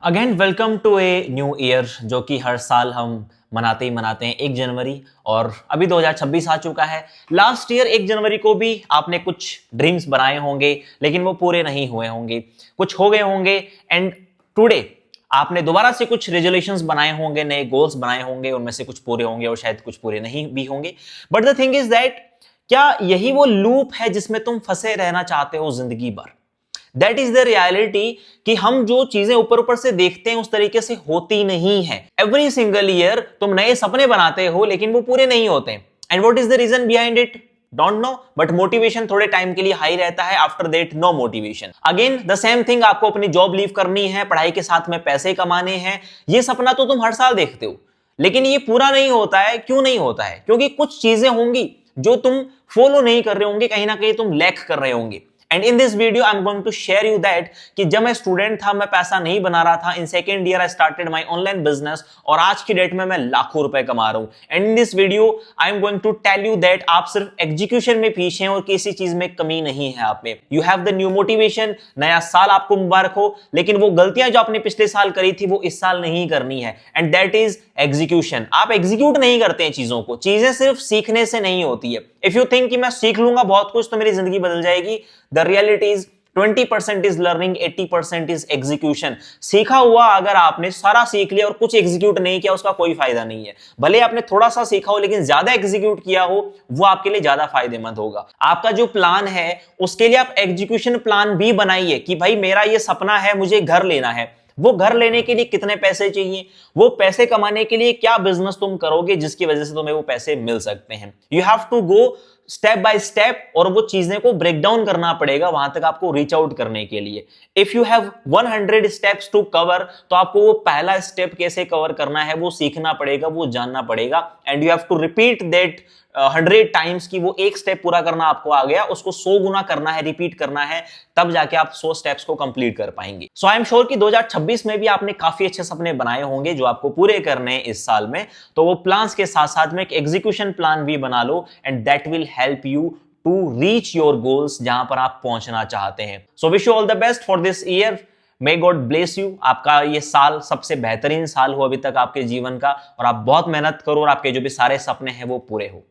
Again welcome to a new year जो कि हर साल हम मनाते ही मनाते हैं 1 जनवरी। और अभी 2026 आ चुका है। लास्ट ईयर 1 जनवरी को भी आपने कुछ ड्रीम्स बनाए होंगे लेकिन वो पूरे नहीं हुए होंगे, कुछ हो गए होंगे। एंड टुडे आपने दोबारा से कुछ रेजोल्यूशंस बनाए होंगे, नए गोल्स बनाए होंगे, उनमें से कुछ पूरे होंगे और शायद कुछ पूरे नहीं भी होंगे। But the thing is that क्या यही वो लूप है जिसमें तुम फंसे रहना चाहते हो जिंदगी भर? दैट इज द रियलिटी कि हम जो चीजें ऊपर ऊपर से देखते हैं उस तरीके से होती नहीं है। एवरी सिंगल ईयर तुम नए सपने बनाते हो लेकिन वो पूरे नहीं होते। And what is the reason behind it? Don't know, but motivation थोड़े टाइम के लिए हाई रहता है, after that no motivation. Again the same thing, आपको अपनी जॉब लीव करनी है, पढ़ाई के साथ में पैसे कमाने हैं। ये सपना तो तुम हर साल देखते हो लेकिन ये पूरा नहीं होता है। क्यों नहीं होता है? क्योंकि कुछ चीजें होंगी जो तुम फॉलो नहीं कर रहे होंगे, कहीं ना कहीं तुम लैक कर रहे होंगे। And in this video I am going to share you that कि जब मैं स्टूडेंट था, मैं पैसा नहीं बना रहा था। In second year I started my online business और आज की डेट में मैं लाखों रुपए कमा रहा हूं। And in this video I am going to tell you that आप सिर्फ एग्जीक्यूशन में पीछे हैं और किसी चीज में कमी नहीं है आप में। You have the new motivation. नया साल आपको मुबारक हो, लेकिन वो गलतियां जो आपने पिछले साल करी थी वो इस साल नहीं करनी है। And that is execution. आप एग्जीक्यूट नहीं करते हैं चीजों को। चीजें सिर्फ सीखने से नहीं होती है। इफ यू थिंक कि मैं सीख लूंगा बहुत कुछ तो मेरी जिंदगी बदल जाएगी, the reality is 20% is learning, 80% is execution. सीखा हुआ अगर आपने सारा सीख लिया और कुछ एग्जीक्यूट नहीं किया, उसका कोई फायदा नहीं है। भले आपने थोड़ा सा सीखा हो लेकिन ज्यादा एग्जीक्यूट किया हो, वो आपके लिए ज्यादा फायदेमंद होगा। आपका जो प्लान है उसके लिए आप एग्जीक्यूशन प्लान भी बनाइए कि भाई मेरा ये सपना है, मुझे घर लेना है। वो घर लेने के लिए कितने पैसे चाहिए, वो पैसे कमाने के लिए क्या बिजनेस तुम करोगे जिसकी वजह से तुम्हें वो पैसे मिल सकते हैं। You have to go step by step और वो चीजें को ब्रेक डाउन करना पड़ेगा वहां तक आपको रीच आउट करने के लिए। If you have 100 steps to cover, तो आपको वो पहला स्टेप कैसे कवर करना है वो सीखना पड़ेगा, वो जानना पड़ेगा। And you have to repeat that 100 times की वो एक स्टेप पूरा करना आपको आ गया, उसको 100 गुना करना है, रिपीट करना है, तब जाके आप 100 स्टेप्स को कंप्लीट कर पाएंगे। सो आई एम श्योर कि 2026 में भी आपने काफी अच्छे सपने बनाए होंगे जो आपको पूरे करने हैं इस साल में। तो वो प्लान्स के साथ साथ में एक एग्जीक्यूशन प्लान भी बना लो and that will help you to reach your goals जहां पर आप पहुंचना चाहते हैं। So wish you all the best for this year. May God bless you. आपका ये साल सबसे बेहतरीन साल हो अभी तक आपके जीवन का, और आप बहुत मेहनत करो और आपके जो भी सारे सपने हैं वो पूरे हो।